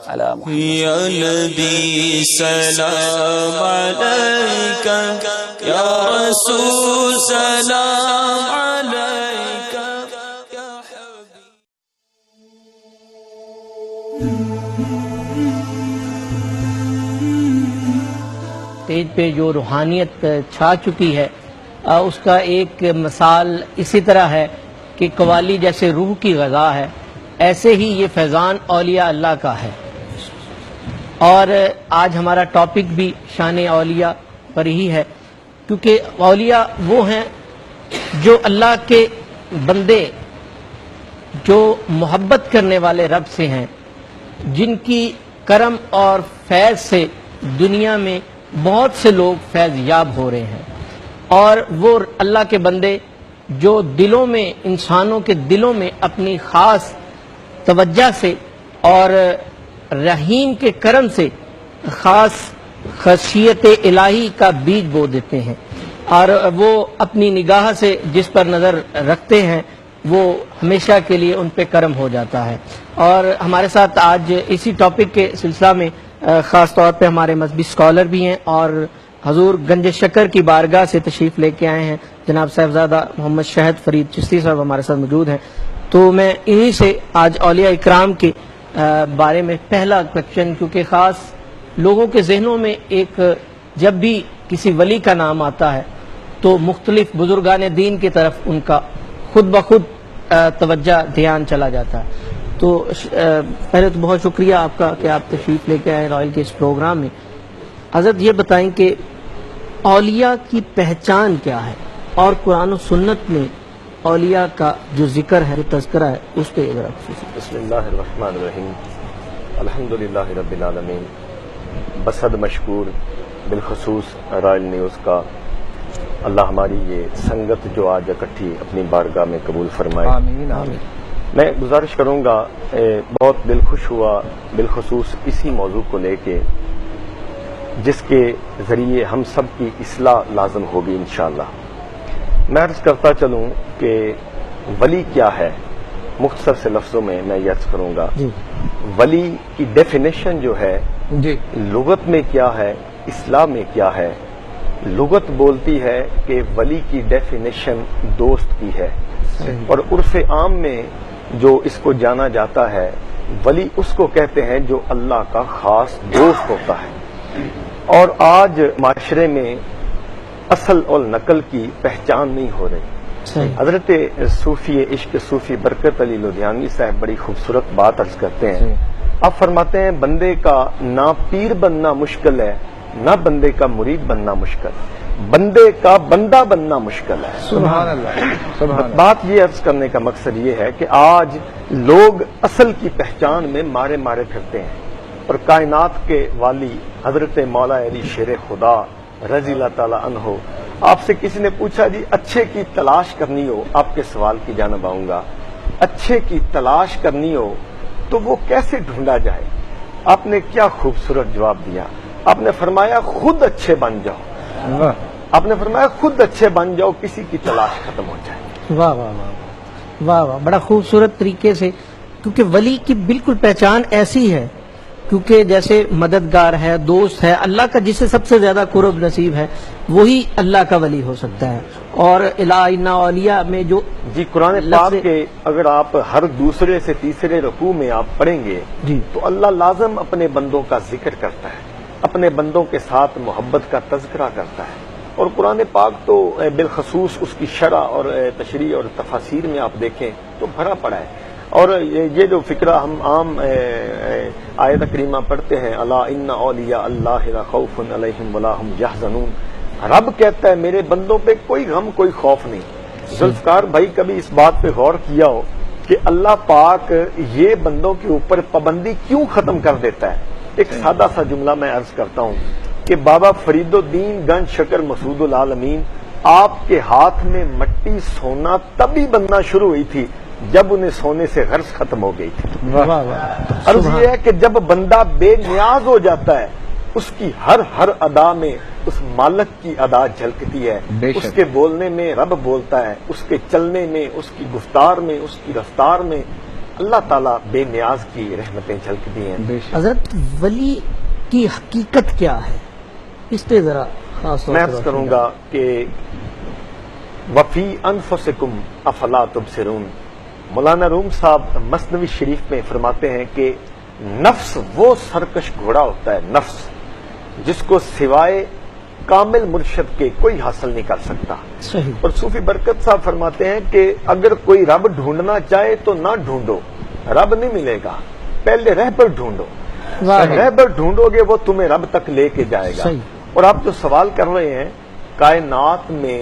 علی محمد. یا نبی سلام علیکہ، یا رسول سلام علیکہ، یا حبیب. اسٹیج پہ جو روحانیت چھا چکی ہے اس کا ایک مثال اسی طرح ہے کہ قوالی جیسے روح کی غذا ہے، ایسے ہی یہ فیضان اولیاء اللہ کا ہے. اور آج ہمارا ٹاپک بھی شان اولیاء پر ہی ہے، کیونکہ اولیاء وہ ہیں جو اللہ کے بندے، جو محبت کرنے والے رب سے ہیں، جن کی کرم اور فیض سے دنیا میں بہت سے لوگ فیض یاب ہو رہے ہیں. اور وہ اللہ کے بندے جو دلوں میں، انسانوں کے دلوں میں اپنی خاص توجہ سے اور رحیم کے کرم سے خاص خشیت الہی کا بیج بو دیتے ہیں، اور وہ اپنی نگاہ سے جس پر نظر رکھتے ہیں وہ ہمیشہ کے لیے ان پہ کرم ہو جاتا ہے. اور ہمارے ساتھ آج اسی ٹاپک کے سلسلہ میں خاص طور پہ ہمارے مذہبی اسکالر بھی ہیں اور حضور گنج شکر کی بارگاہ سے تشریف لے کے آئے ہیں، جناب صاحبزادہ محمد شہد فرید چشتی صاحب ہمارے ساتھ موجود ہیں. تو میں انہی سے آج اولیاء اکرام کے بارے میں پہلا کویشچن، کیونکہ خاص لوگوں کے ذہنوں میں ایک جب بھی کسی ولی کا نام آتا ہے تو مختلف بزرگان دین کی طرف ان کا خود بخود توجہ دھیان چلا جاتا ہے. تو پہلے تو بہت شکریہ آپ کا کہ آپ تشریف لے کے آئے رائل کے اس پروگرام میں. حضرت یہ بتائیں کہ اولیاء کی پہچان کیا ہے، اور قرآن و سنت میں اولیاء کا جو ذکر ہے، جو تذکرہ ہے، اس پہ ذرا بسم اللہ الرحمن الرحیم. الحمدللہ رب العالمین. بصد مشکور بالخصوص رائل نیوز کا اللہ ہماری یہ سنگت جو آج اکٹھی اپنی بارگاہ میں قبول فرمائے. آمین آمین. میں گزارش کروں گا، بہت دل خوش ہوا بالخصوص اسی موضوع کو لے کے جس کے ذریعے ہم سب کی اصلاح لازم ہوگی انشاءاللہ. میں عرض کرتا چلوں کہ ولی کیا ہے. مختصر سے لفظوں میں یہ عرض کروں گا. ولی کی ڈیفینیشن جو ہے لغت میں کیا ہے، اصلاح میں کیا ہے. لغت بولتی ہے کہ ولی کی ڈیفینیشن دوست کی ہے، اور عرف عام میں جو اس کو جانا جاتا ہے، ولی اس کو کہتے ہیں جو اللہ کا خاص دوست ہوتا ہے. اور آج معاشرے میں اصل اور نقل کی پہچان نہیں ہو رہی. حضرت صوفی عشق صوفی برکت علی لدھیانوی صاحب بڑی خوبصورت بات عرض کرتے ہیں. آپ فرماتے ہیں بندے کا نہ پیر بننا مشکل ہے، نہ بندے کا مرید بننا مشکل، بندے کا بندہ بننا مشکل ہے. سبحان اللہ. سبحان اللہ. بات یہ عرض کرنے کا مقصد یہ ہے کہ آج لوگ اصل کی پہچان میں مارے مارے پھرتے ہیں، اور کائنات کے والی حضرت مولا علی شیر خدا رضی اللہ تعالی عنہ، آپ سے کسی نے پوچھا جی اچھے کی تلاش کرنی ہو، آپ کے سوال کی جانب آؤں گا، اچھے کی تلاش کرنی ہو تو وہ کیسے ڈھونڈا جائے؟ آپ نے کیا خوبصورت جواب دیا. آپ نے فرمایا خود اچھے بن جاؤ. آپ نے فرمایا خود اچھے بن جاؤ، کسی کی تلاش ختم ہو جائے. واہ واہ واہ واہ واہ، بڑا خوبصورت طریقے سے. کیونکہ ولی کی بالکل پہچان ایسی ہے، کیونکہ جیسے مددگار ہے، دوست ہے، اللہ کا جسے سب سے زیادہ قرب نصیب ہے وہی اللہ کا ولی ہو سکتا ہے. اور الہ اولیاء میں جو قرآن پاک کے اگر آپ ہر دوسرے سے تیسرے رکوع میں آپ پڑھیں گے تو اللہ لازم اپنے بندوں کا ذکر کرتا ہے، اپنے بندوں کے ساتھ محبت کا تذکرہ کرتا ہے. اور قرآن پاک تو بالخصوص اس کی شرح اور تشریح اور تفاسیر میں آپ دیکھیں تو بھرا پڑا ہے. اور یہ جو فکرہ ہم عام آیت کریمہ پڑھتے ہیں، الا ان اولیاء اللہ لا خوف علیہم ولا هم یحزنون، رب کہتا ہے میرے بندوں پہ کوئی غم کوئی خوف نہیں. ذوالفقار بھائی کبھی اس بات پہ غور کیا ہو کہ اللہ پاک یہ بندوں کے اوپر پابندی کیوں ختم کر دیتا ہے؟ ایک سادہ سا جملہ میں عرض کرتا ہوں کہ بابا فرید الدین گنج شکر مسعود العالمین، آپ کے ہاتھ میں مٹی سونا تبھی بننا شروع ہوئی تھی جب انہیں سونے سے غرض ختم ہو گئی تھی. عرض یہ ہے کہ جب بندہ بے نیاز ہو جاتا ہے اس کی ہر ادا میں اس مالک کی ادا جھلکتی ہے. اس کے بولنے میں رب بولتا ہے، اس کے چلنے میں، اس کی گفتار میں، اس کی رفتار میں اللہ تعالیٰ بے نیاز کی رحمتیں جھلکتی ہیں۔ حضرت ولی کی حقیقت کیا ہے، اس پہ ذرا خاص طور میں پر عرض کروں گا کہ وفی انفسکم افلا تبصرون، مولانا روم صاحب مثنوی شریف میں فرماتے ہیں کہ نفس وہ سرکش گھوڑا ہوتا ہے، نفس جس کو سوائے کامل مرشد کے کوئی حاصل نہیں کر سکتا۔ صحیح۔ اور صوفی برکت صاحب فرماتے ہیں کہ اگر کوئی رب ڈھونڈنا چاہے تو نہ ڈھونڈو، رب نہیں ملے گا، پہلے رہبر ڈھونڈو، رہبر ڈھونڈو گے وہ تمہیں رب تک لے کے جائے گا۔ اور آپ جو سوال کر رہے ہیں، کائنات میں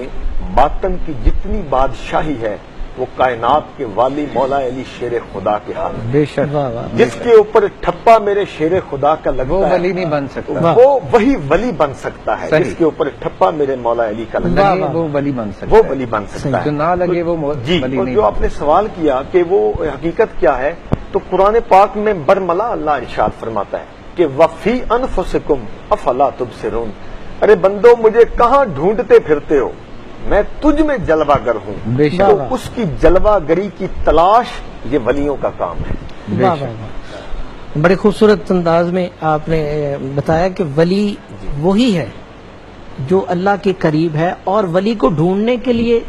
باطن کی جتنی بادشاہی ہے وہ کائنات کے والی مولا علی شیر خدا کے ہاتھ میں، بے شک، جس کے اوپر ٹھپا میرے شیر خدا کا لگتا وہ ہے ولی نہیں بن سکتا، وہ وہی ولی بن سکتا ہے، جس کے اوپر ٹھپا میرے مولا علی کا لگتا ہے وہ ولی بن سکتا وہ ہے، ولی بن سکتا جو ہے۔ نہ لگے وہ جی، ولی اور نہیں۔ جو آپ نے سوال کیا کہ وہ حقیقت کیا ہے، تو قرآن پاک میں برملا اللہ ارشاد فرماتا ہے کہ وفی انفسکم افلا تبصرون، ارے بندو مجھے کہاں ڈھونڈتے پھرتے ہو، میں تجھ میں جلوہ گر ہوں۔ بے شک، تو اس کی جلوہ گری کی تلاش یہ ولیوں کا کام ہے۔ واہ واہ واہ، بڑے خوبصورت انداز میں آپ نے بتایا کہ ولی وہی ہے جو اللہ کے قریب ہے، اور ولی کو ڈھونڈنے کے لیے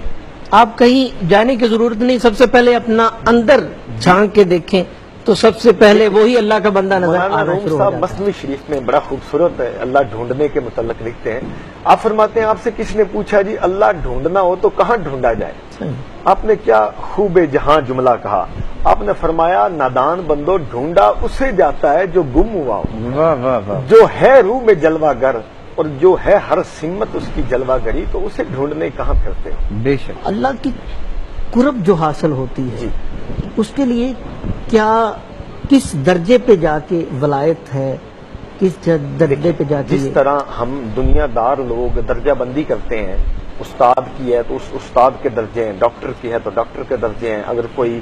آپ کہیں جانے کی ضرورت نہیں، سب سے پہلے اپنا اندر جھانک کے دیکھیں تو سب سے پہلے وہی اللہ کا بندہ نظر مولانا آنا روم شروع ہو صاحب جاتا ہے۔ مثنوی شریف میں بڑا خوبصورت ہے اللہ ڈھونڈنے کے متعلق لکھتے ہیں، آپ فرماتے ہیں آپ سے کس نے پوچھا جی اللہ ڈھونڈنا ہو تو کہاں ڈھونڈا جائے؟ آپ نے کیا خوب جہاں جملہ کہا، آپ نے فرمایا نادان بندو ڈھونڈا اسے جاتا ہے جو گم ہوا ہو، واہ واہ واہ، جو ہے روح میں جلوہ گر اور جو ہے ہر سمت اس کی جلوہ گری، تو اسے ڈھونڈنے کہاں پھرتے ہو؟ بے شک، اللہ کی قرب جو حاصل ہوتی ہے جی، اس کے لیے کیا کس درجے پہ جا کے ولایت ہے، کس درجے پہ جا کے جس طرح ہم دنیا دار لوگ درجہ بندی کرتے ہیں، استاد کی ہے تو اس استاد کے درجے ہیں، ڈاکٹر کی ہے تو ڈاکٹر کے درجے ہیں، اگر کوئی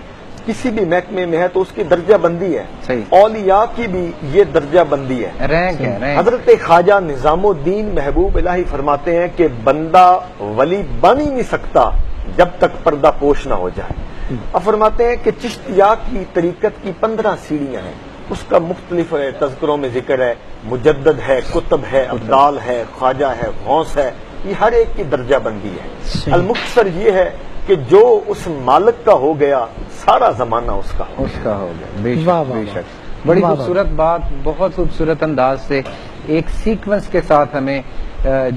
کسی بھی محکمے میں ہے تو اس کی درجہ بندی ہے، صحیح، اولیاء کی بھی یہ درجہ بندی ہے۔ رینک ہے، رینک۔ حضرت خواجہ نظام الدین محبوب الہی فرماتے ہیں کہ بندہ ولی بن ہی نہیں سکتا جب تک پردہ پوش نہ ہو جائے۔ اب فرماتے ہیں کہ چشتیہ کی طریقت کی 15 سیڑھیاں ہیں، اس کا مختلف تذکروں میں ذکر ہے، مجدد ہے، کتب ہے، ابدال ہے، خواجہ ہے، غوث ہے، یہ ہر ایک کی درجہ بندی ہے۔ المختصر یہ ہے کہ جو اس مالک کا ہو گیا سارا زمانہ اس کا ہو اس کا ہو گیا، بے واہ شک، واہ بے واہ، شک، بڑی واہ واہ۔ خوبصورت بات، بہت خوبصورت انداز سے ایک سیکوینس کے ساتھ ہمیں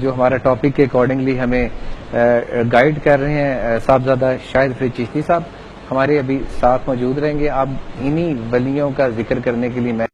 جو ہمارا ٹاپک کے اکارڈنگلی ہمیں گائیڈ کر رہے ہیں صاحبزادہ شاہد فرید چشتی صاحب، ہمارے ابھی ساتھ موجود رہیں گے۔ آپ انہی ولیوں کا ذکر کرنے کے لیے میں